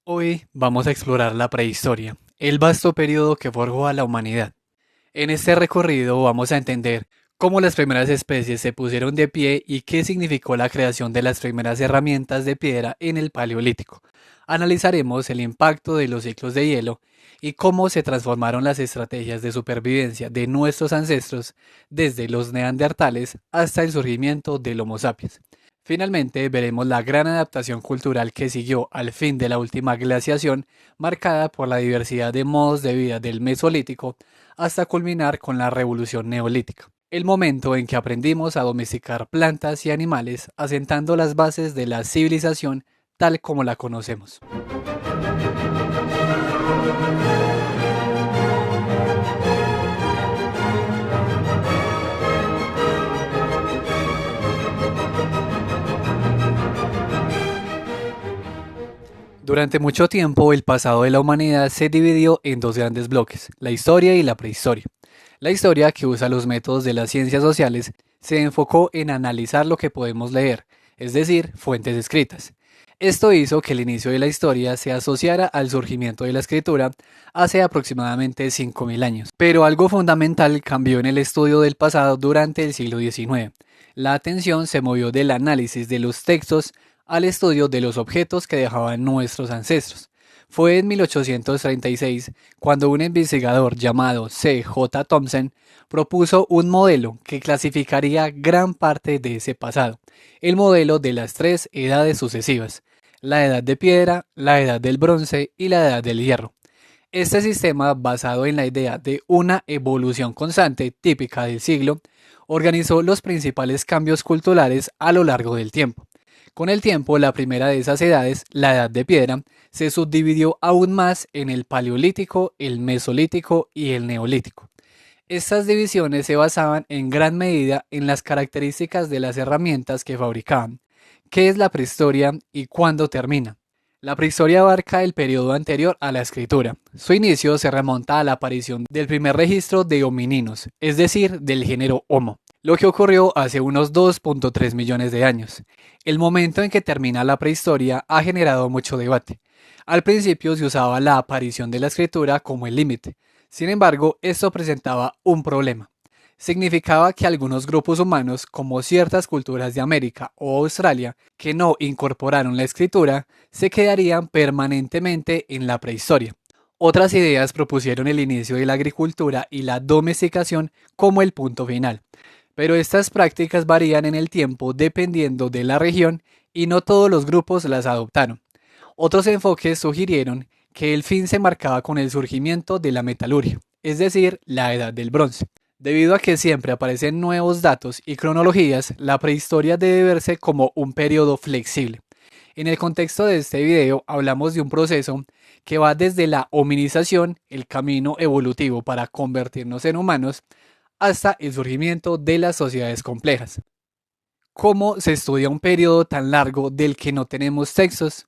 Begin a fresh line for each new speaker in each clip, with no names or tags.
Hoy vamos a explorar la prehistoria, el vasto periodo que forjó a la humanidad. En este recorrido vamos a entender cómo las primeras especies se pusieron de pie y qué significó la creación de las primeras herramientas de piedra en el Paleolítico. Analizaremos el impacto de los ciclos de hielo y cómo se transformaron las estrategias de supervivencia de nuestros ancestros desde los neandertales hasta el surgimiento del Homo sapiens. Finalmente, veremos la gran adaptación cultural que siguió al fin de la última glaciación, marcada por la diversidad de modos de vida del Mesolítico, hasta culminar con la revolución neolítica, el momento en que aprendimos a domesticar plantas y animales, asentando las bases de la civilización tal como la conocemos. Durante mucho tiempo, el pasado de la humanidad se dividió en dos grandes bloques, la historia y la prehistoria. La historia, que usa los métodos de las ciencias sociales, se enfocó en analizar lo que podemos leer, es decir, fuentes escritas. Esto hizo que el inicio de la historia se asociara al surgimiento de la escritura hace aproximadamente 5.000 años. Pero algo fundamental cambió en el estudio del pasado durante el siglo XIX. La atención se movió del análisis de los textos al estudio de los objetos que dejaban nuestros ancestros. Fue en 1836 cuando un investigador llamado C. J. Thomson propuso un modelo que clasificaría gran parte de ese pasado, el modelo de las tres edades sucesivas: la edad de piedra, la edad del bronce y la edad del hierro. Este sistema, basado en la idea de una evolución constante típica del siglo, organizó los principales cambios culturales a lo largo del tiempo. Con el tiempo, la primera de esas edades, la edad de piedra, se subdividió aún más en el paleolítico, el mesolítico y el neolítico. Estas divisiones se basaban en gran medida en las características de las herramientas que fabricaban, qué es la prehistoria y cuándo termina. La prehistoria abarca el periodo anterior a la escritura. Su inicio se remonta a la aparición del primer registro de homininos, es decir, del género Homo, lo que ocurrió hace unos 2.3 millones de años. El momento en que termina la prehistoria ha generado mucho debate. Al principio se usaba la aparición de la escritura como el límite. Sin embargo, esto presentaba un problema. Significaba que algunos grupos humanos, como ciertas culturas de América o Australia, que no incorporaron la escritura, se quedarían permanentemente en la prehistoria. Otras ideas propusieron el inicio de la agricultura y la domesticación como el punto final, pero estas prácticas varían en el tiempo dependiendo de la región y no todos los grupos las adoptaron. Otros enfoques sugirieron que el fin se marcaba con el surgimiento de la metalurgia, es decir, la edad del bronce. Debido a que siempre aparecen nuevos datos y cronologías, la prehistoria debe verse como un periodo flexible. En el contexto de este video hablamos de un proceso que va desde la hominización, el camino evolutivo para convertirnos en humanos, hasta el surgimiento de las sociedades complejas. ¿Cómo se estudia un periodo tan largo del que no tenemos textos?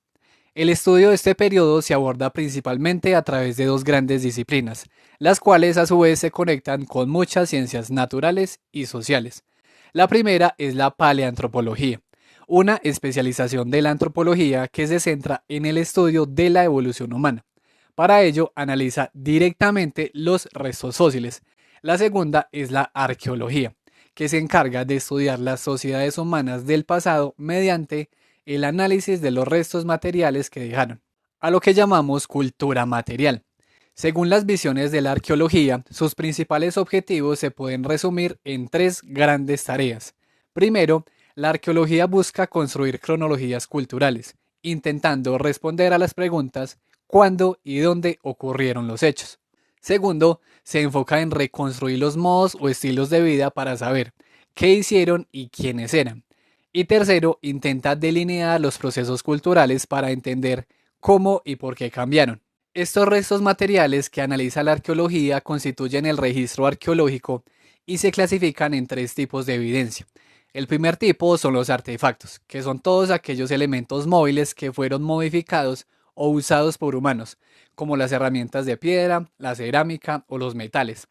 El estudio de este periodo se aborda principalmente a través de dos grandes disciplinas, las cuales a su vez se conectan con muchas ciencias naturales y sociales. La primera es la paleantropología, una especialización de la antropología que se centra en el estudio de la evolución humana. Para ello, analiza directamente los restos fósiles. La segunda es la arqueología, que se encarga de estudiar las sociedades humanas del pasado mediante el análisis de los restos materiales que dejaron, a lo que llamamos cultura material. Según las visiones de la arqueología, sus principales objetivos se pueden resumir en tres grandes tareas. Primero, la arqueología busca construir cronologías culturales, intentando responder a las preguntas cuándo y dónde ocurrieron los hechos. Segundo, se enfoca en reconstruir los modos o estilos de vida para saber qué hicieron y quiénes eran. Y tercero, intenta delinear los procesos culturales para entender cómo y por qué cambiaron. Estos restos materiales que analiza la arqueología constituyen el registro arqueológico y se clasifican en tres tipos de evidencia. El primer tipo son los artefactos, que son todos aquellos elementos móviles que fueron modificados o usados por humanos, como las herramientas de piedra, la cerámica o los metales.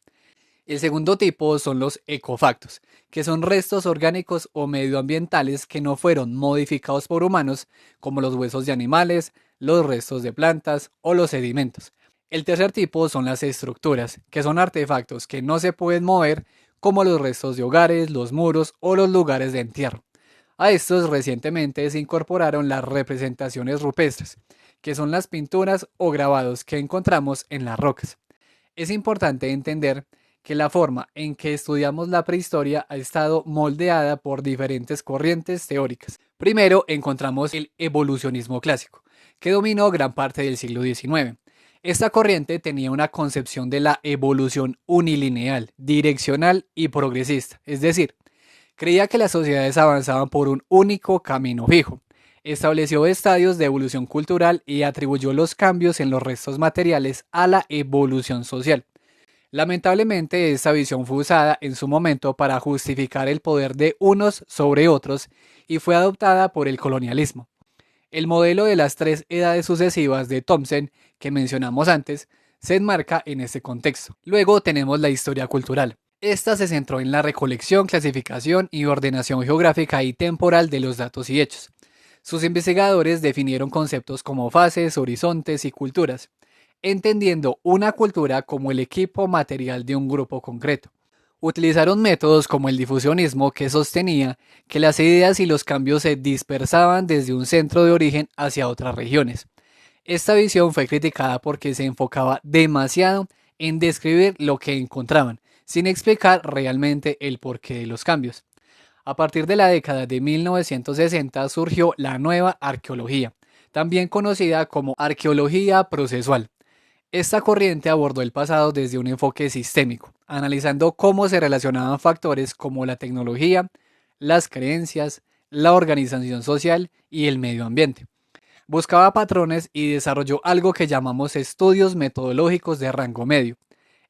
El segundo tipo son los ecofactos, que son restos orgánicos o medioambientales que no fueron modificados por humanos, como los huesos de animales, los restos de plantas o los sedimentos. El tercer tipo son las estructuras, que son artefactos que no se pueden mover, como los restos de hogares, los muros o los lugares de entierro. A estos recientemente se incorporaron las representaciones rupestres, que son las pinturas o grabados que encontramos en las rocas. Es importante entender que la forma en que estudiamos la prehistoria ha estado moldeada por diferentes corrientes teóricas. Primero encontramos el evolucionismo clásico, que dominó gran parte del siglo XIX. Esta corriente tenía una concepción de la evolución unilineal, direccional y progresista, es decir, creía que las sociedades avanzaban por un único camino fijo. Estableció estadios de evolución cultural y atribuyó los cambios en los restos materiales a la evolución social. Lamentablemente, esta visión fue usada en su momento para justificar el poder de unos sobre otros y fue adoptada por el colonialismo. El modelo de las tres edades sucesivas de Thomson, que mencionamos antes, se enmarca en este contexto. Luego tenemos la historia cultural. Esta se centró en la recolección, clasificación y ordenación geográfica y temporal de los datos y hechos. Sus investigadores definieron conceptos como fases, horizontes y culturas, entendiendo una cultura como el equipo material de un grupo concreto. Utilizaron métodos como el difusionismo, que sostenía que las ideas y los cambios se dispersaban desde un centro de origen hacia otras regiones. Esta visión fue criticada porque se enfocaba demasiado en describir lo que encontraban, sin explicar realmente el porqué de los cambios. A partir de la década de 1960 surgió la nueva arqueología, también conocida como arqueología procesual. Esta corriente abordó el pasado desde un enfoque sistémico, analizando cómo se relacionaban factores como la tecnología, las creencias, la organización social y el medio ambiente. Buscaba patrones y desarrolló algo que llamamos estudios metodológicos de rango medio.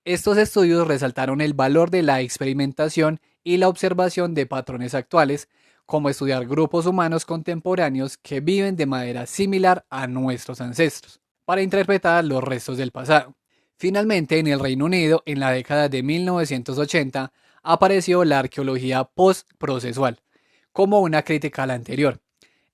Estos estudios resaltaron el valor de la experimentación y la observación de patrones actuales, como estudiar grupos humanos contemporáneos que viven de manera similar a nuestros ancestros, para interpretar los restos del pasado. Finalmente, en el Reino Unido, en la década de 1980, apareció la arqueología post-procesual, como una crítica a la anterior.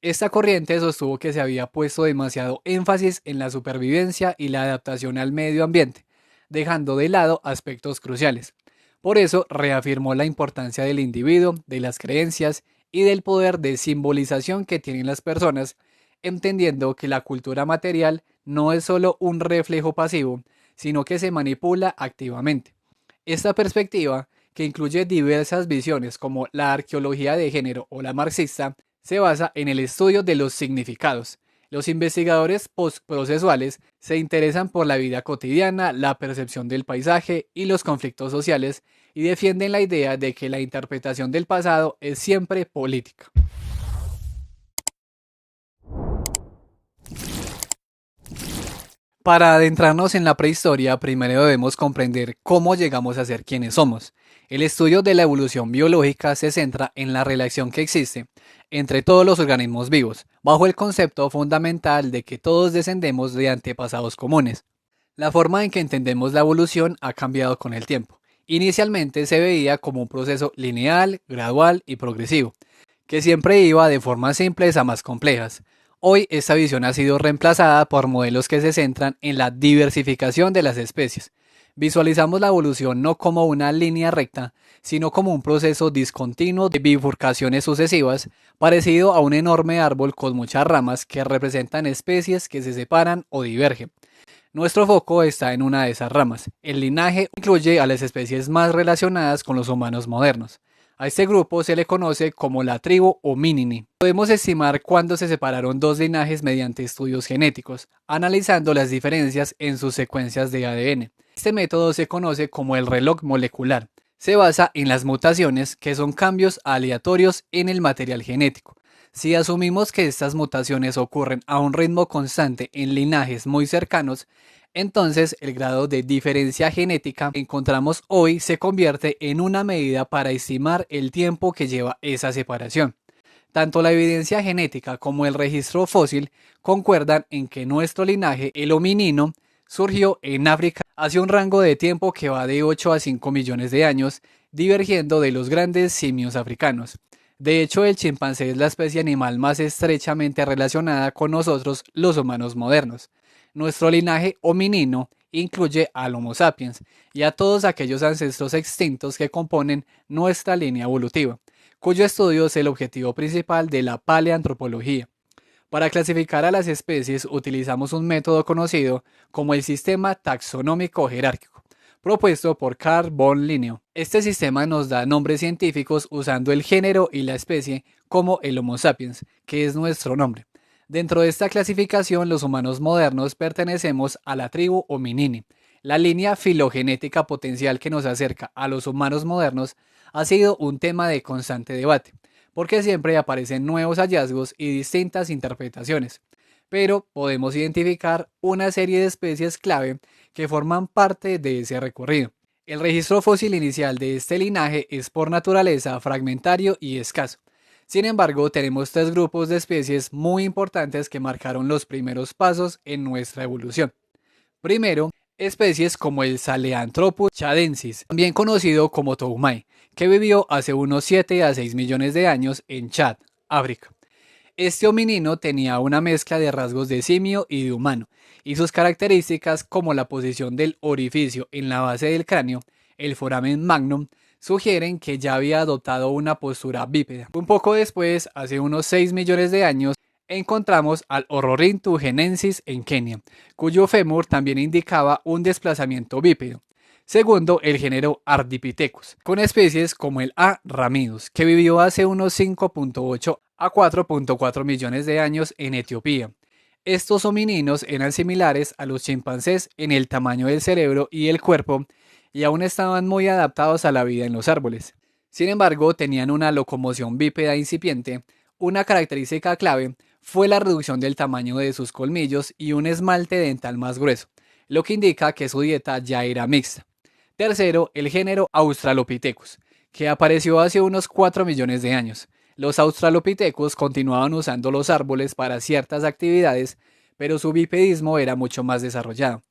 Esta corriente sostuvo que se había puesto demasiado énfasis en la supervivencia y la adaptación al medio ambiente, dejando de lado aspectos cruciales. Por eso reafirmó la importancia del individuo, de las creencias y del poder de simbolización que tienen las personas, entendiendo que la cultura material no es solo un reflejo pasivo, sino que se manipula activamente. Esta perspectiva, que incluye diversas visiones como la arqueología de género o la marxista, se basa en el estudio de los significados. Los investigadores postprocesuales se interesan por la vida cotidiana, la percepción del paisaje y los conflictos sociales y defienden la idea de que la interpretación del pasado es siempre política. Para adentrarnos en la prehistoria, primero debemos comprender cómo llegamos a ser quienes somos. El estudio de la evolución biológica se centra en la relación que existe entre todos los organismos vivos, bajo el concepto fundamental de que todos descendemos de antepasados comunes. La forma en que entendemos la evolución ha cambiado con el tiempo. Inicialmente se veía como un proceso lineal, gradual y progresivo, que siempre iba de formas simples a más complejas. Hoy esta visión ha sido reemplazada por modelos que se centran en la diversificación de las especies. Visualizamos la evolución no como una línea recta, sino como un proceso discontinuo de bifurcaciones sucesivas, parecido a un enorme árbol con muchas ramas que representan especies que se separan o divergen. Nuestro foco está en una de esas ramas. El linaje incluye a las especies más relacionadas con los humanos modernos. A este grupo se le conoce como la tribu Hominini. Podemos estimar cuándo se separaron dos linajes mediante estudios genéticos, analizando las diferencias en sus secuencias de ADN. Este método se conoce como el reloj molecular. Se basa en las mutaciones, que son cambios aleatorios en el material genético. Si asumimos que estas mutaciones ocurren a un ritmo constante en linajes muy cercanos, entonces el grado de diferencia genética que encontramos hoy se convierte en una medida para estimar el tiempo que lleva esa separación. Tanto la evidencia genética como el registro fósil concuerdan en que nuestro linaje, el hominino, surgió en África hace un rango de tiempo que va de 8 a 5 millones de años, divergiendo de los grandes simios africanos. De hecho, el chimpancé es la especie animal más estrechamente relacionada con nosotros, los humanos modernos. Nuestro linaje hominino incluye al Homo sapiens y a todos aquellos ancestros extintos que componen nuestra línea evolutiva, cuyo estudio es el objetivo principal de la paleantropología. Para clasificar a las especies utilizamos un método conocido como el sistema taxonómico jerárquico, propuesto por Carl von Linné. Este sistema nos da nombres científicos usando el género y la especie como el Homo sapiens, que es nuestro nombre. Dentro de esta clasificación, los humanos modernos pertenecemos a la tribu Hominini. La línea filogenética potencial que nos acerca a los humanos modernos ha sido un tema de constante debate, porque siempre aparecen nuevos hallazgos y distintas interpretaciones, pero podemos identificar una serie de especies clave que forman parte de ese recorrido. El registro fósil inicial de este linaje es por naturaleza fragmentario y escaso. Sin embargo, tenemos tres grupos de especies muy importantes que marcaron los primeros pasos en nuestra evolución. Primero, especies como el Sahelanthropus chadensis, también conocido como Toumai, que vivió hace unos 7 a 6 millones de años en Chad, África. Este hominino tenía una mezcla de rasgos de simio y de humano, y sus características como la posición del orificio en la base del cráneo, el foramen magnum, sugieren que ya había adoptado una postura bípeda. Un poco después, hace unos 6 millones de años, encontramos al Ororhynthus en Kenia, cuyo fémur también indicaba un desplazamiento bípedo. Segundo, el género Ardipithecus, con especies como el A. ramidus, que vivió hace unos 5.8 a 4.4 millones de años en Etiopía. Estos homininos eran similares a los chimpancés en el tamaño del cerebro y el cuerpo, y aún estaban muy adaptados a la vida en los árboles. Sin embargo, tenían una locomoción bípeda incipiente. Una característica clave fue la reducción del tamaño de sus colmillos y un esmalte dental más grueso, lo que indica que su dieta ya era mixta. Tercero, el género Australopithecus, que apareció hace unos 4 millones de años. Los Australopithecus continuaban usando los árboles para ciertas actividades, pero su bipedismo era mucho más desarrollado.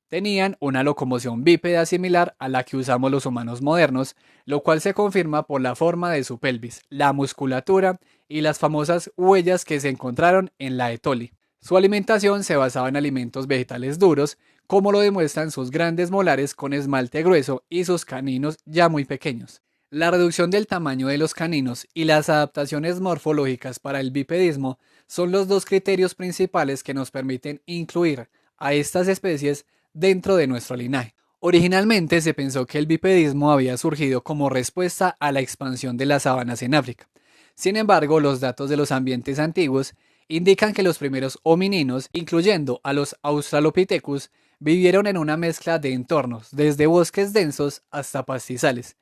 Tenían una locomoción bípeda similar a la que usamos los humanos modernos, lo cual se confirma por la forma de su pelvis, la musculatura y las famosas huellas que se encontraron en la Etoli. Su alimentación se basaba en alimentos vegetales duros, como lo demuestran sus grandes molares con esmalte grueso y sus caninos ya muy pequeños. La reducción del tamaño de los caninos y las adaptaciones morfológicas para el bipedismo son los dos criterios principales que nos permiten incluir a estas especies dentro de nuestro linaje. Originalmente se pensó que el bipedismo había surgido como respuesta a la expansión de las sabanas en África. Sin embargo, los datos de los ambientes antiguos indican que los primeros homininos, incluyendo a los Australopithecus, vivieron en una mezcla de entornos, desde bosques densos hasta pastizales.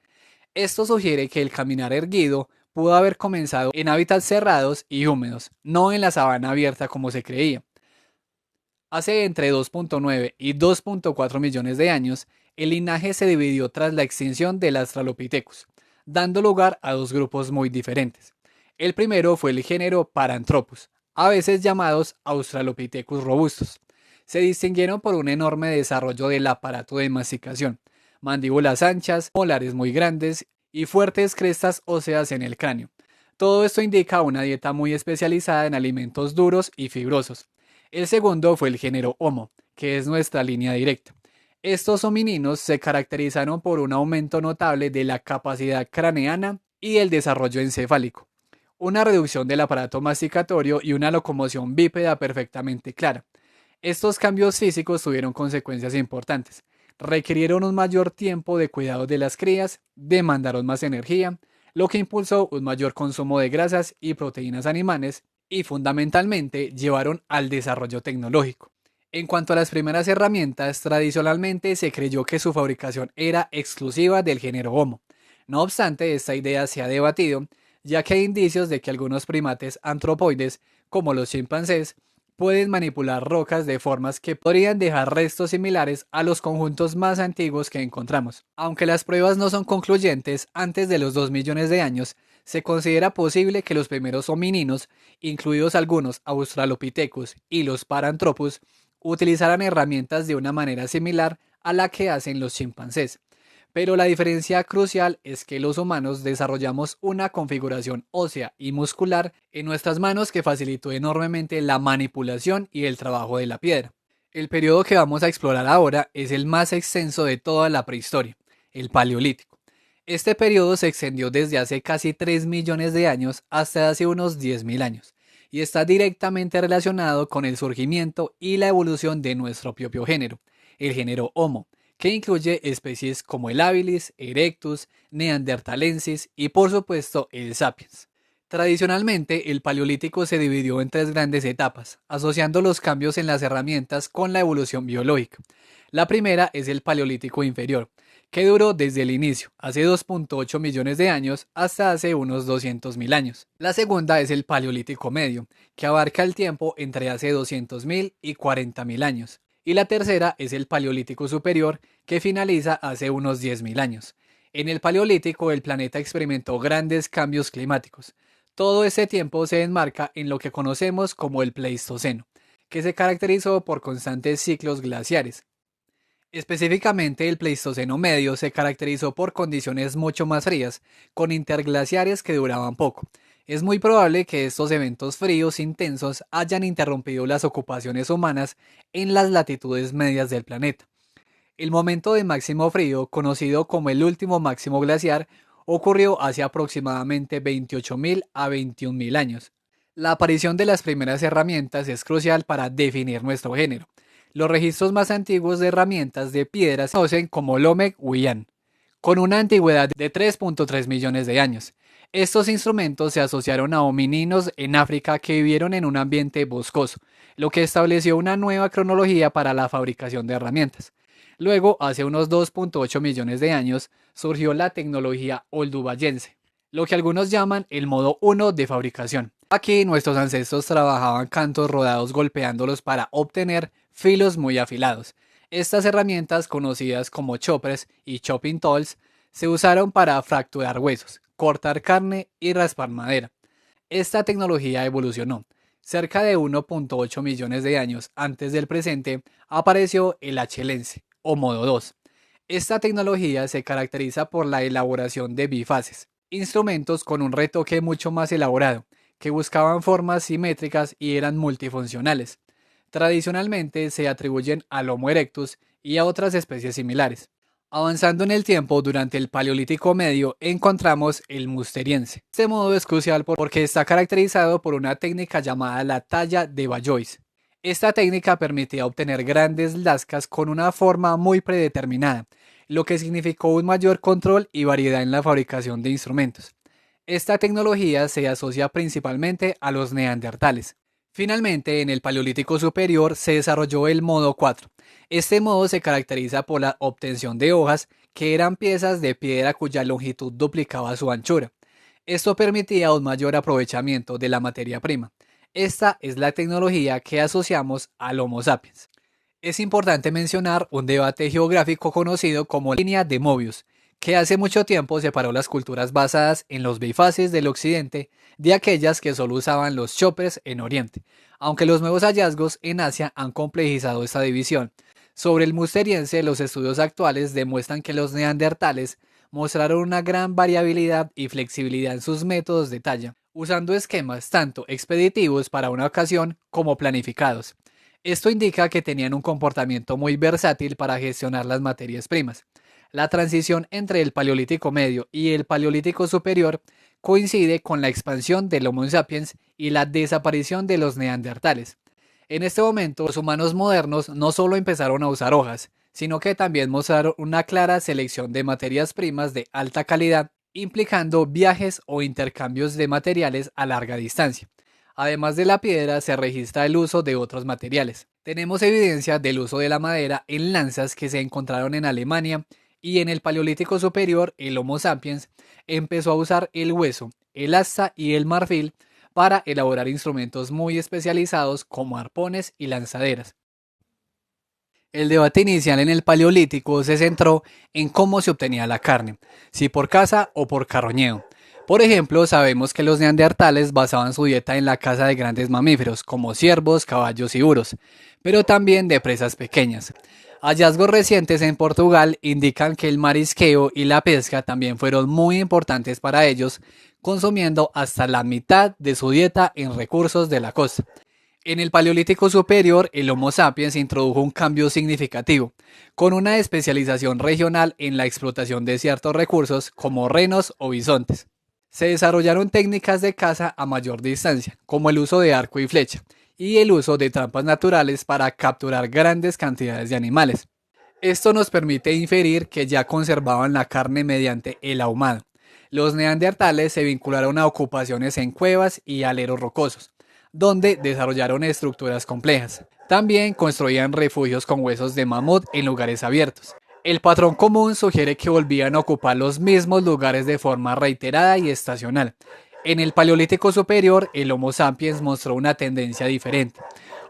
Esto sugiere que el caminar erguido pudo haber comenzado en hábitats cerrados y húmedos, no en la sabana abierta como se creía. Hace entre 2.9 y 2.4 millones de años, el linaje se dividió tras la extinción del Australopithecus, dando lugar a dos grupos muy diferentes. El primero fue el género Paranthropus, a veces llamados Australopithecus robustos. Se distinguieron por un enorme desarrollo del aparato de masticación, mandíbulas anchas, molares muy grandes y fuertes crestas óseas en el cráneo. Todo esto indica una dieta muy especializada en alimentos duros y fibrosos. El segundo fue el género Homo, que es nuestra línea directa. Estos homininos se caracterizaron por un aumento notable de la capacidad craneana y el desarrollo encefálico, una reducción del aparato masticatorio y una locomoción bípeda perfectamente clara. Estos cambios físicos tuvieron consecuencias importantes. Requirieron un mayor tiempo de cuidado de las crías, demandaron más energía, lo que impulsó un mayor consumo de grasas y proteínas animales y fundamentalmente llevaron al desarrollo tecnológico. En cuanto a las primeras herramientas, tradicionalmente se creyó que su fabricación era exclusiva del género Homo. No obstante, esta idea se ha debatido, ya que hay indicios de que algunos primates antropoides, como los chimpancés, pueden manipular rocas de formas que podrían dejar restos similares a los conjuntos más antiguos que encontramos. Aunque las pruebas no son concluyentes, antes de los 2 millones de años, se considera posible que los primeros homininos, incluidos algunos Australopithecus y los Paranthropus, utilizaran herramientas de una manera similar a la que hacen los chimpancés. Pero la diferencia crucial es que los humanos desarrollamos una configuración ósea y muscular en nuestras manos que facilitó enormemente la manipulación y el trabajo de la piedra. El periodo que vamos a explorar ahora es el más extenso de toda la prehistoria, el Paleolítico. Este periodo se extendió desde hace casi 3 millones de años hasta hace unos 10.000 años y está directamente relacionado con el surgimiento y la evolución de nuestro propio género, el género Homo, que incluye especies como el habilis, erectus, neanderthalensis y por supuesto el sapiens. Tradicionalmente, el Paleolítico se dividió en tres grandes etapas, asociando los cambios en las herramientas con la evolución biológica. La primera es el Paleolítico inferior, que duró desde el inicio, hace 2.8 millones de años, hasta hace unos 200.000 años. La segunda es el Paleolítico medio, que abarca el tiempo entre hace 200.000 y 40.000 años. Y la tercera es el Paleolítico superior, que finaliza hace unos 10.000 años. En el Paleolítico el planeta experimentó grandes cambios climáticos. Todo este tiempo se enmarca en lo que conocemos como el Pleistoceno, que se caracterizó por constantes ciclos glaciares. Específicamente el Pleistoceno medio se caracterizó por condiciones mucho más frías, con interglaciares que duraban poco. Es muy probable que estos eventos fríos intensos hayan interrumpido las ocupaciones humanas en las latitudes medias del planeta. El momento de máximo frío, conocido como el último máximo glaciar, ocurrió hace aproximadamente 28.000 a 21.000 años. La aparición de las primeras herramientas es crucial para definir nuestro género. Los registros más antiguos de herramientas de piedra se conocen como Lomec-Huiyan, con una antigüedad de 3.3 millones de años. Estos instrumentos se asociaron a homininos en África que vivieron en un ambiente boscoso, lo que estableció una nueva cronología para la fabricación de herramientas. Luego, hace unos 2.8 millones de años, surgió la tecnología oldubayense, lo que algunos llaman el modo 1 de fabricación. Aquí nuestros ancestros trabajaban cantos rodados golpeándolos para obtener filos muy afilados. Estas herramientas, conocidas como choppers y chopping tools, se usaron para fracturar huesos, cortar carne y raspar madera. Esta tecnología evolucionó. Cerca de 1.8 millones de años antes del presente apareció el hachelense, o modo 2. Esta tecnología se caracteriza por la elaboración de bifaces, instrumentos con un retoque mucho más elaborado, que buscaban formas simétricas y eran multifuncionales. Tradicionalmente se atribuyen al Homo erectus y a otras especies similares. Avanzando en el tiempo, durante el Paleolítico medio encontramos el Musteriense. Este modo es crucial porque está caracterizado por una técnica llamada la talla de Bajois. Esta técnica permitía obtener grandes lascas con una forma muy predeterminada, lo que significó un mayor control y variedad en la fabricación de instrumentos. Esta tecnología se asocia principalmente a los neandertales. Finalmente, en el Paleolítico superior se desarrolló el modo 4. Este modo se caracteriza por la obtención de hojas, que eran piezas de piedra cuya longitud duplicaba su anchura. Esto permitía un mayor aprovechamiento de la materia prima. Esta es la tecnología que asociamos al Homo sapiens. Es importante mencionar un debate geográfico conocido como línea de Mobius, que hace mucho tiempo separó las culturas basadas en los bifaces del occidente de aquellas que solo usaban los choppers en Oriente, aunque los nuevos hallazgos en Asia han complejizado esta división. Sobre el musteriense, los estudios actuales demuestran que los neandertales mostraron una gran variabilidad y flexibilidad en sus métodos de talla, usando esquemas tanto expeditivos para una ocasión como planificados. Esto indica que tenían un comportamiento muy versátil para gestionar las materias primas. La transición entre el Paleolítico medio y el Paleolítico superior coincide con la expansión del Homo sapiens y la desaparición de los neandertales. En este momento, los humanos modernos no solo empezaron a usar hojas, sino que también mostraron una clara selección de materias primas de alta calidad, implicando viajes o intercambios de materiales a larga distancia. Además de la piedra, se registra el uso de otros materiales. Tenemos evidencia del uso de la madera en lanzas que se encontraron en Alemania, y en el Paleolítico superior el Homo sapiens empezó a usar el hueso, el asta y el marfil para elaborar instrumentos muy especializados como arpones y lanzaderas. El debate inicial en el Paleolítico se centró en cómo se obtenía la carne, si por caza o por carroñeo. Por ejemplo, sabemos que los neandertales basaban su dieta en la caza de grandes mamíferos como ciervos, caballos y burros, pero también de presas pequeñas. Hallazgos recientes en Portugal indican que el marisqueo y la pesca también fueron muy importantes para ellos, consumiendo hasta la mitad de su dieta en recursos de la costa. En el Paleolítico Superior, el Homo sapiens introdujo un cambio significativo, con una especialización regional en la explotación de ciertos recursos como renos o bisontes. Se desarrollaron técnicas de caza a mayor distancia, como el uso de arco y flecha, y el uso de trampas naturales para capturar grandes cantidades de animales. Esto nos permite inferir que ya conservaban la carne mediante el ahumado. Los neandertales se vincularon a ocupaciones en cuevas y aleros rocosos, donde desarrollaron estructuras complejas. También construían refugios con huesos de mamut en lugares abiertos. El patrón común sugiere que volvían a ocupar los mismos lugares de forma reiterada y estacional. En el Paleolítico Superior, el Homo sapiens mostró una tendencia diferente.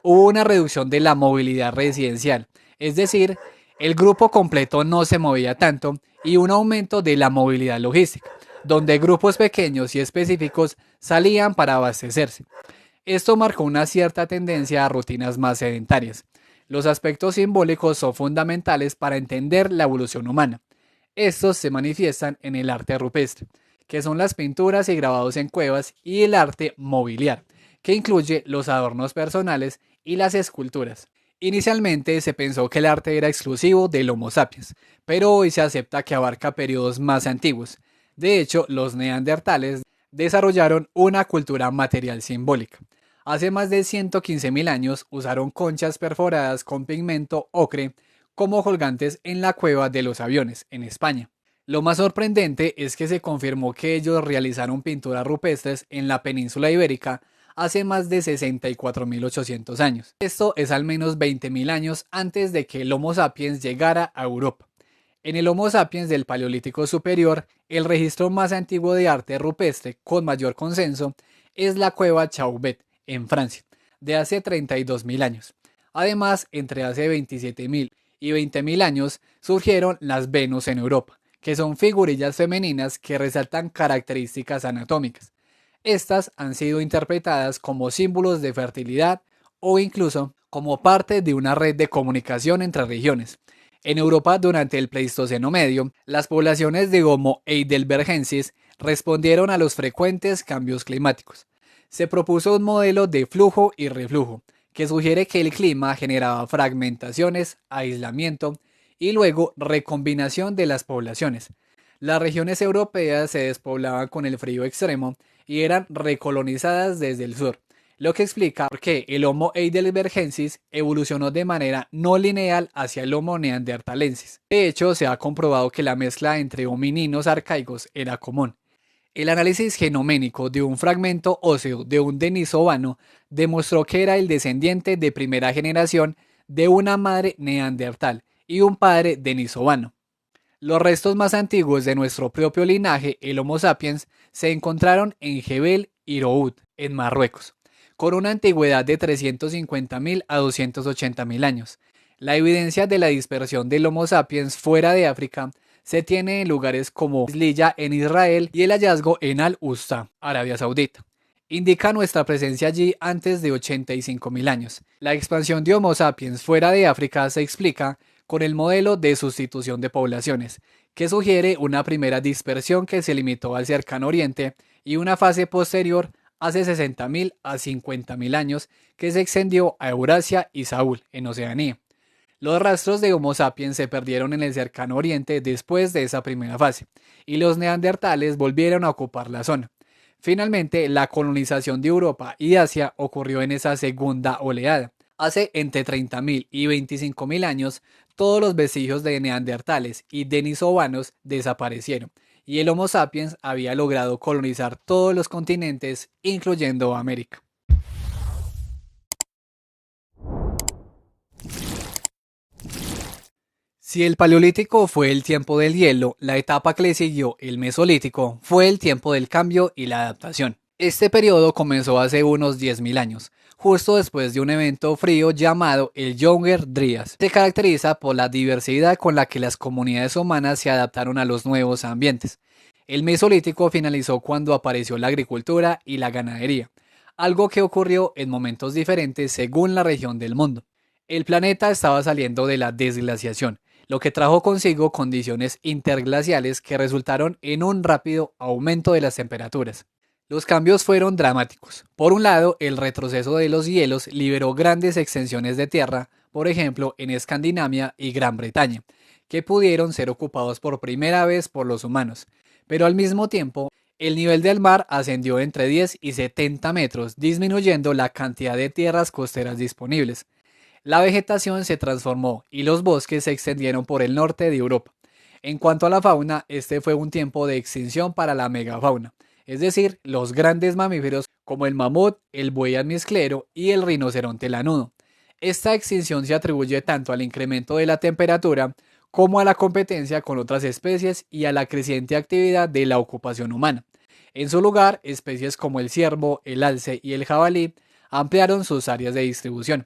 Hubo una reducción de la movilidad residencial, es decir, el grupo completo no se movía tanto, y un aumento de la movilidad logística, donde grupos pequeños y específicos salían para abastecerse. Esto marcó una cierta tendencia a rutinas más sedentarias. Los aspectos simbólicos son fundamentales para entender la evolución humana. Estos se manifiestan en el arte rupestre, que son las pinturas y grabados en cuevas, y el arte mobiliar, que incluye los adornos personales y las esculturas. Inicialmente se pensó que el arte era exclusivo del Homo sapiens, pero hoy se acepta que abarca periodos más antiguos. De hecho, los neandertales desarrollaron una cultura material simbólica. Hace más de 115.000 años usaron conchas perforadas con pigmento ocre como colgantes en la cueva de los aviones, en España. Lo más sorprendente es que se confirmó que ellos realizaron pinturas rupestres en la península ibérica hace más de 64.800 años. Esto es al menos 20.000 años antes de que el Homo sapiens llegara a Europa. En el Homo sapiens del Paleolítico Superior, el registro más antiguo de arte rupestre con mayor consenso es la cueva Chauvet, en Francia, de hace 32.000 años. Además, entre hace 27.000 y 20.000 años surgieron las Venus en Europa, que son figurillas femeninas que resaltan características anatómicas. Estas han sido interpretadas como símbolos de fertilidad o incluso como parte de una red de comunicación entre regiones. En Europa, durante el Pleistoceno medio, las poblaciones de Homo heidelbergensis respondieron a los frecuentes cambios climáticos. Se propuso un modelo de flujo y reflujo, que sugiere que el clima generaba fragmentaciones, aislamiento y luego recombinación de las poblaciones. Las regiones europeas se despoblaban con el frío extremo y eran recolonizadas desde el sur, lo que explica por qué el Homo heidelbergensis evolucionó de manera no lineal hacia el Homo neanderthalensis. De hecho, se ha comprobado que la mezcla entre homininos arcaicos era común. El análisis genoménico de un fragmento óseo de un denisovano demostró que era el descendiente de primera generación de una madre neandertal y un padre denisovano. Los restos más antiguos de nuestro propio linaje, el Homo sapiens, se encontraron en Jebel Iroud, en Marruecos, con una antigüedad de 350.000 a 280.000 años. La evidencia de la dispersión del Homo sapiens fuera de África se tiene en lugares como Islilla en Israel y el hallazgo en Al-Usta, Arabia Saudita. Indica nuestra presencia allí antes de 85.000 años. La expansión de Homo sapiens fuera de África se explica con el modelo de sustitución de poblaciones, que sugiere una primera dispersión que se limitó al cercano oriente y una fase posterior hace 60.000 a 50.000 años que se extendió a Eurasia y Saúl, en Oceanía. Los rastros de Homo sapiens se perdieron en el cercano oriente después de esa primera fase, y los neandertales volvieron a ocupar la zona. Finalmente, la colonización de Europa y Asia ocurrió en esa segunda oleada. Hace entre 30.000 y 25.000 años, todos los vestigios de neandertales y denisovanos desaparecieron, y el Homo sapiens había logrado colonizar todos los continentes, incluyendo América. Si el Paleolítico fue el tiempo del hielo, la etapa que le siguió, el Mesolítico, fue el tiempo del cambio y la adaptación. Este periodo comenzó hace unos 10.000 años, justo después de un evento frío llamado el Younger Dryas. Se caracteriza por la diversidad con la que las comunidades humanas se adaptaron a los nuevos ambientes. El Mesolítico finalizó cuando apareció la agricultura y la ganadería, algo que ocurrió en momentos diferentes según la región del mundo. El planeta estaba saliendo de la desglaciación, lo que trajo consigo condiciones interglaciales que resultaron en un rápido aumento de las temperaturas. Los cambios fueron dramáticos. Por un lado, el retroceso de los hielos liberó grandes extensiones de tierra, por ejemplo en Escandinavia y Gran Bretaña, que pudieron ser ocupados por primera vez por los humanos. Pero al mismo tiempo, el nivel del mar ascendió entre 10 y 70 metros, disminuyendo la cantidad de tierras costeras disponibles. La vegetación se transformó y los bosques se extendieron por el norte de Europa. En cuanto a la fauna, este fue un tiempo de extinción para la megafauna, es decir, los grandes mamíferos como el mamut, el buey almizclero y el rinoceronte lanudo. Esta extinción se atribuye tanto al incremento de la temperatura como a la competencia con otras especies y a la creciente actividad de la ocupación humana. En su lugar, especies como el ciervo, el alce y el jabalí ampliaron sus áreas de distribución.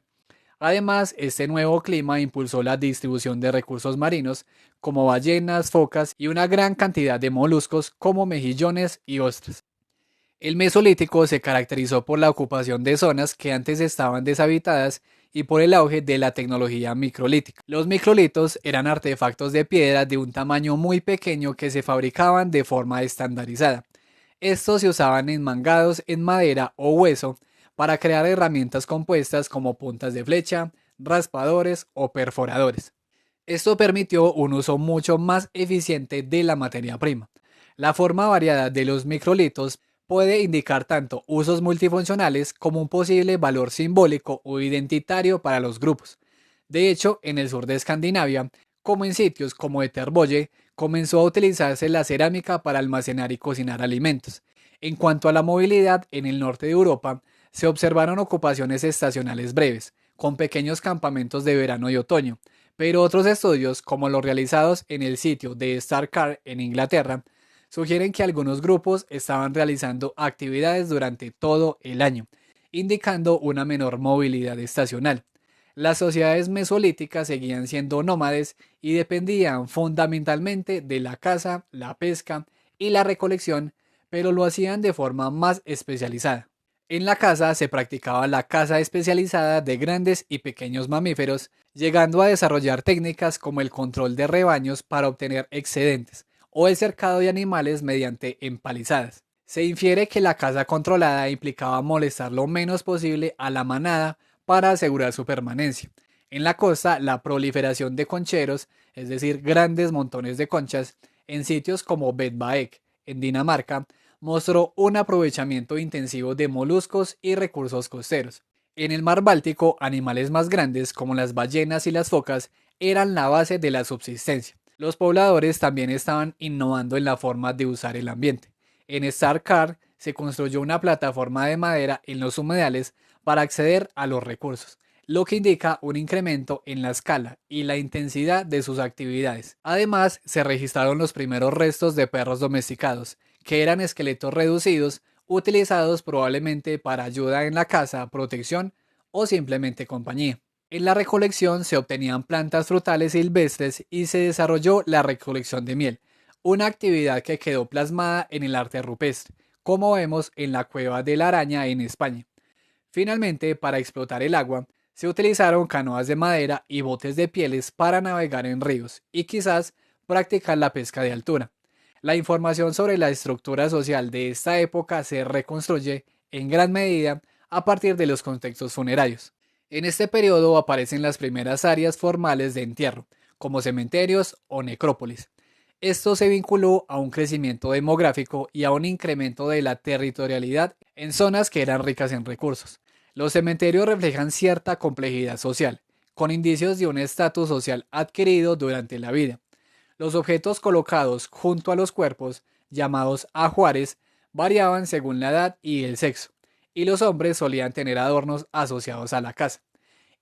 Además, este nuevo clima impulsó la distribución de recursos marinos como ballenas, focas y una gran cantidad de moluscos como mejillones y ostras. El Mesolítico se caracterizó por la ocupación de zonas que antes estaban deshabitadas y por el auge de la tecnología microlítica. Los microlitos eran artefactos de piedra de un tamaño muy pequeño que se fabricaban de forma estandarizada. Estos se usaban enmangados en madera o hueso para crear herramientas compuestas como puntas de flecha, raspadores o perforadores. Esto permitió un uso mucho más eficiente de la materia prima. La forma variada de los microlitos puede indicar tanto usos multifuncionales como un posible valor simbólico o identitario para los grupos. De hecho, en el sur de Escandinavia, como en sitios como Eterbolle, comenzó a utilizarse la cerámica para almacenar y cocinar alimentos. En cuanto a la movilidad, en el norte de Europa, se observaron ocupaciones estacionales breves, con pequeños campamentos de verano y otoño, pero otros estudios, como los realizados en el sitio de Starcar en Inglaterra, sugieren que algunos grupos estaban realizando actividades durante todo el año, indicando una menor movilidad estacional. Las sociedades mesolíticas seguían siendo nómades y dependían fundamentalmente de la caza, la pesca y la recolección, pero lo hacían de forma más especializada. En la caza se practicaba la caza especializada de grandes y pequeños mamíferos, llegando a desarrollar técnicas como el control de rebaños para obtener excedentes o el cercado de animales mediante empalizadas. Se infiere que la caza controlada implicaba molestar lo menos posible a la manada para asegurar su permanencia. En la costa, la proliferación de concheros, es decir, grandes montones de conchas, en sitios como Bedvaek, en Dinamarca, mostró un aprovechamiento intensivo de moluscos y recursos costeros. En el mar Báltico, animales más grandes como las ballenas y las focas eran la base de la subsistencia. Los pobladores también estaban innovando en la forma de usar el ambiente. En Starkar se construyó una plataforma de madera en los humedales para acceder a los recursos, lo que indica un incremento en la escala y la intensidad de sus actividades. Además, se registraron los primeros restos de perros domesticados, que eran esqueletos reducidos, utilizados probablemente para ayuda en la caza, protección o simplemente compañía. En la recolección se obtenían plantas frutales silvestres y se desarrolló la recolección de miel, una actividad que quedó plasmada en el arte rupestre, como vemos en la Cueva de la Araña en España. Finalmente, para explotar el agua, se utilizaron canoas de madera y botes de pieles para navegar en ríos y quizás practicar la pesca de altura. La información sobre la estructura social de esta época se reconstruye en gran medida a partir de los contextos funerarios. En este periodo aparecen las primeras áreas formales de entierro, como cementerios o necrópolis. Esto se vinculó a un crecimiento demográfico y a un incremento de la territorialidad en zonas que eran ricas en recursos. Los cementerios reflejan cierta complejidad social, con indicios de un estatus social adquirido durante la vida. Los objetos colocados junto a los cuerpos, llamados ajuares, variaban según la edad y el sexo, y los hombres solían tener adornos asociados a la casa.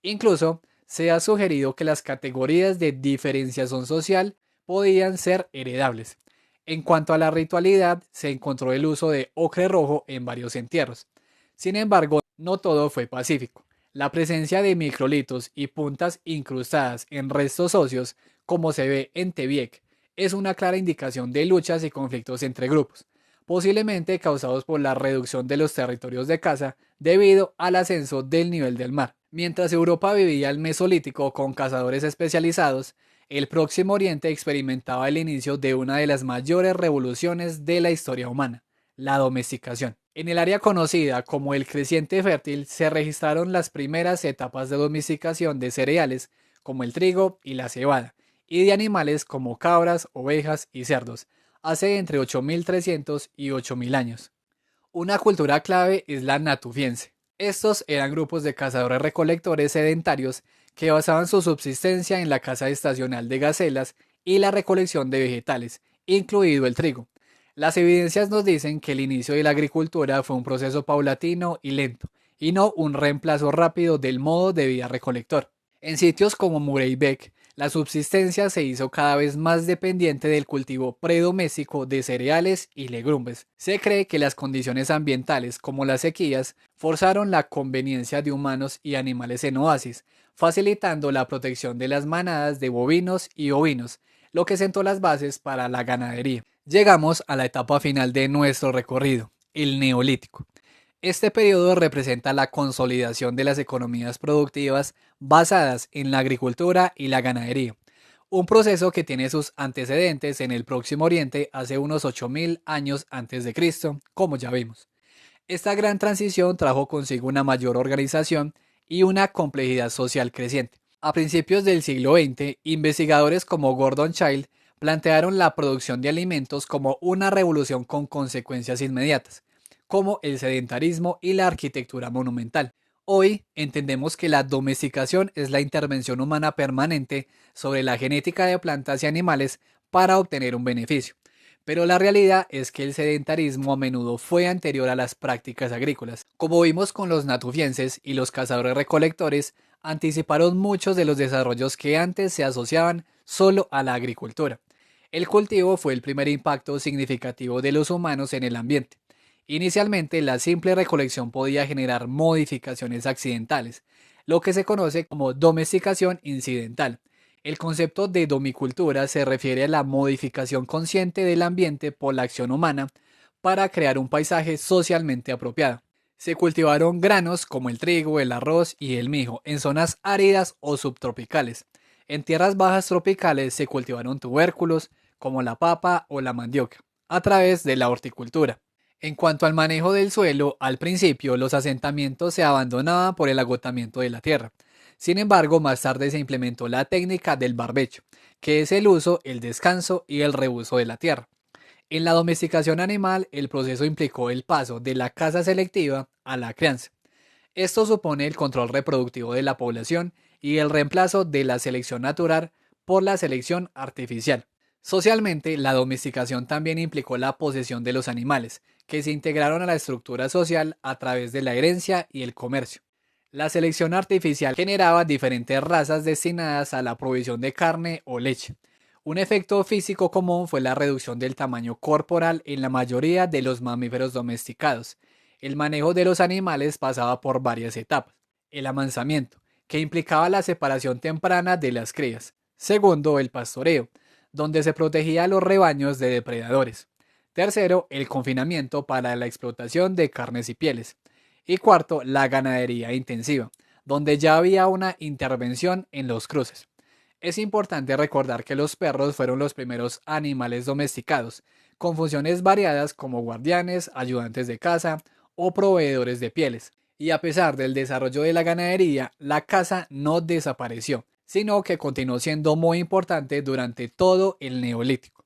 Incluso se ha sugerido que las categorías de diferenciación social podían ser heredables. En cuanto a la ritualidad, se encontró el uso de ocre rojo en varios entierros. Sin embargo, no todo fue pacífico. La presencia de microlitos y puntas incrustadas en restos óseos, como se ve en Tebiek, es una clara indicación de luchas y conflictos entre grupos, posiblemente causados por la reducción de los territorios de caza debido al ascenso del nivel del mar. Mientras Europa vivía el Mesolítico con cazadores especializados, el Próximo Oriente experimentaba el inicio de una de las mayores revoluciones de la historia humana, la domesticación. En el área conocida como el Creciente Fértil se registraron las primeras etapas de domesticación de cereales como el trigo y la cebada, y de animales como cabras, ovejas y cerdos, hace entre 8.300 y 8.000 años. Una cultura clave es la natufiense. Estos eran grupos de cazadores-recolectores sedentarios que basaban su subsistencia en la caza estacional de gacelas y la recolección de vegetales, incluido el trigo. Las evidencias nos dicen que el inicio de la agricultura fue un proceso paulatino y lento, y no un reemplazo rápido del modo de vida recolector. En sitios como Murray Beck, la subsistencia se hizo cada vez más dependiente del cultivo predoméstico de cereales y legumbres. Se cree que las condiciones ambientales, como las sequías, forzaron la conveniencia de humanos y animales en oasis, facilitando la protección de las manadas de bovinos y ovinos, lo que sentó las bases para la ganadería. Llegamos a la etapa final de nuestro recorrido, el Neolítico. Este periodo representa la consolidación de las economías productivas basadas en la agricultura y la ganadería, un proceso que tiene sus antecedentes en el Próximo Oriente hace unos 8.000 años antes de Cristo, como ya vimos. Esta gran transición trajo consigo una mayor organización y una complejidad social creciente. A principios del siglo XX, investigadores como Gordon Child plantearon la producción de alimentos como una revolución con consecuencias inmediatas, como el sedentarismo y la arquitectura monumental. Hoy entendemos que la domesticación es la intervención humana permanente sobre la genética de plantas y animales para obtener un beneficio. Pero la realidad es que el sedentarismo a menudo fue anterior a las prácticas agrícolas. Como vimos con los natufienses y los cazadores recolectores, anticiparon muchos de los desarrollos que antes se asociaban solo a la agricultura. El cultivo fue el primer impacto significativo de los humanos en el ambiente. Inicialmente, la simple recolección podía generar modificaciones accidentales, lo que se conoce como domesticación incidental. El concepto de domicultura se refiere a la modificación consciente del ambiente por la acción humana para crear un paisaje socialmente apropiado. Se cultivaron granos como el trigo, el arroz y el mijo en zonas áridas o subtropicales. En tierras bajas tropicales se cultivaron tubérculos como la papa o la mandioca, a través de la horticultura. En cuanto al manejo del suelo, al principio los asentamientos se abandonaban por el agotamiento de la tierra. Sin embargo, más tarde se implementó la técnica del barbecho, que es el uso, el descanso y el reuso de la tierra. En la domesticación animal, el proceso implicó el paso de la caza selectiva a la crianza. Esto supone el control reproductivo de la población y el reemplazo de la selección natural por la selección artificial. Socialmente, la domesticación también implicó la posesión de los animales, que se integraron a la estructura social a través de la herencia y el comercio. La selección artificial generaba diferentes razas destinadas a la provisión de carne o leche. Un efecto físico común fue la reducción del tamaño corporal en la mayoría de los mamíferos domesticados. El manejo de los animales pasaba por varias etapas. El amansamiento, que implicaba la separación temprana de las crías. Segundo, el pastoreo, donde se protegía a los rebaños de depredadores. Tercero, el confinamiento para la explotación de carnes y pieles. Y cuarto, la ganadería intensiva, donde ya había una intervención en los cruces. Es importante recordar que los perros fueron los primeros animales domesticados, con funciones variadas como guardianes, ayudantes de caza o proveedores de pieles. Y a pesar del desarrollo de la ganadería, la caza no desapareció, sino que continuó siendo muy importante durante todo el Neolítico.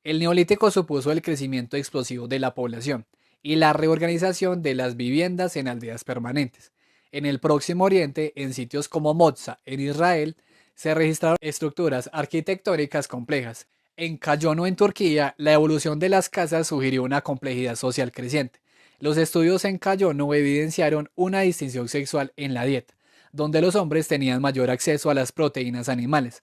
El Neolítico supuso el crecimiento explosivo de la población y la reorganización de las viviendas en aldeas permanentes. En el Próximo Oriente, en sitios como Moza, en Israel, se registraron estructuras arquitectónicas complejas. En Cayono, en Turquía, la evolución de las casas sugirió una complejidad social creciente. Los estudios en Cayono evidenciaron una distinción sexual en la dieta, donde los hombres tenían mayor acceso a las proteínas animales.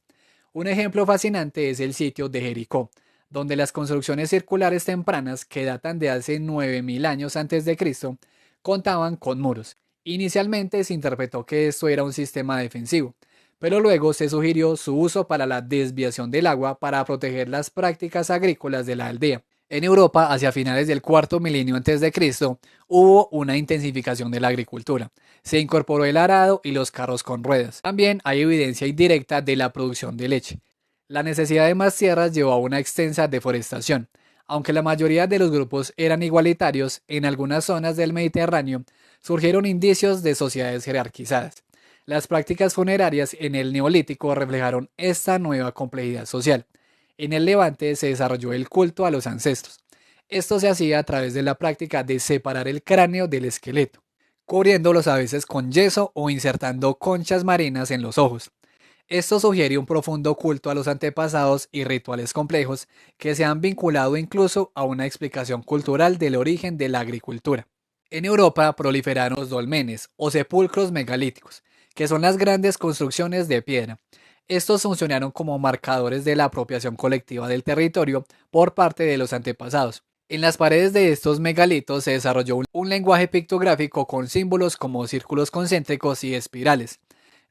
Un ejemplo fascinante es el sitio de Jericó, donde las construcciones circulares tempranas, que datan de hace 9.000 años antes de Cristo, contaban con muros. Inicialmente se interpretó que esto era un sistema defensivo, pero luego se sugirió su uso para la desviación del agua para proteger las prácticas agrícolas de la aldea. En Europa, hacia finales del cuarto milenio antes de Cristo, hubo una intensificación de la agricultura. Se incorporó el arado y los carros con ruedas. También hay evidencia indirecta de la producción de leche. La necesidad de más tierras llevó a una extensa deforestación. Aunque la mayoría de los grupos eran igualitarios, en algunas zonas del Mediterráneo surgieron indicios de sociedades jerarquizadas. Las prácticas funerarias en el Neolítico reflejaron esta nueva complejidad social. En el Levante se desarrolló el culto a los ancestros. Esto se hacía a través de la práctica de separar el cráneo del esqueleto, cubriéndolos a veces con yeso o insertando conchas marinas en los ojos. Esto sugiere un profundo culto a los antepasados y rituales complejos que se han vinculado incluso a una explicación cultural del origen de la agricultura. En Europa proliferaron los dolmenes o sepulcros megalíticos, que son las grandes construcciones de piedra. Estos funcionaron como marcadores de la apropiación colectiva del territorio por parte de los antepasados. En las paredes de estos megalitos se desarrolló un lenguaje pictográfico con símbolos como círculos concéntricos y espirales.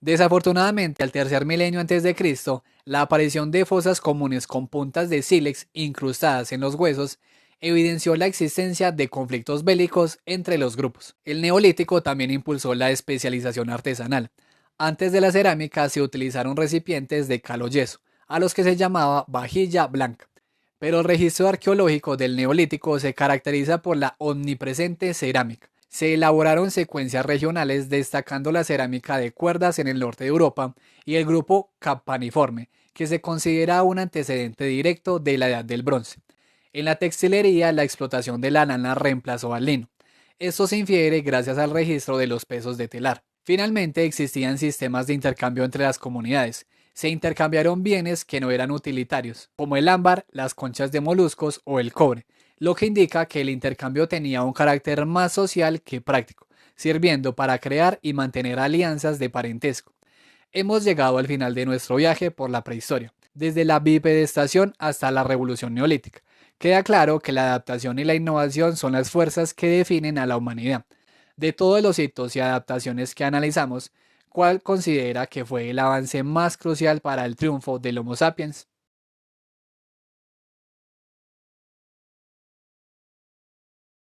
Desafortunadamente, al tercer milenio antes de Cristo, la aparición de fosas comunes con puntas de sílex incrustadas en los huesos evidenció la existencia de conflictos bélicos entre los grupos. El Neolítico también impulsó la especialización artesanal. Antes de la cerámica se utilizaron recipientes de cal o yeso, a los que se llamaba vajilla blanca. Pero el registro arqueológico del Neolítico se caracteriza por la omnipresente cerámica. Se elaboraron secuencias regionales destacando la cerámica de cuerdas en el norte de Europa y el grupo campaniforme, que se considera un antecedente directo de la Edad del Bronce. En la textilería, la explotación de la lana reemplazó al lino. Esto se infiere gracias al registro de los pesos de telar. Finalmente, existían sistemas de intercambio entre las comunidades. Se intercambiaron bienes que no eran utilitarios, como el ámbar, las conchas de moluscos o el cobre, lo que indica que el intercambio tenía un carácter más social que práctico, sirviendo para crear y mantener alianzas de parentesco. Hemos llegado al final de nuestro viaje por la prehistoria, desde la bipedestación hasta la revolución neolítica. Queda claro que la adaptación y la innovación son las fuerzas que definen a la humanidad. De todos los hitos y adaptaciones que analizamos, ¿cuál considera que fue el avance más crucial para el triunfo del Homo sapiens?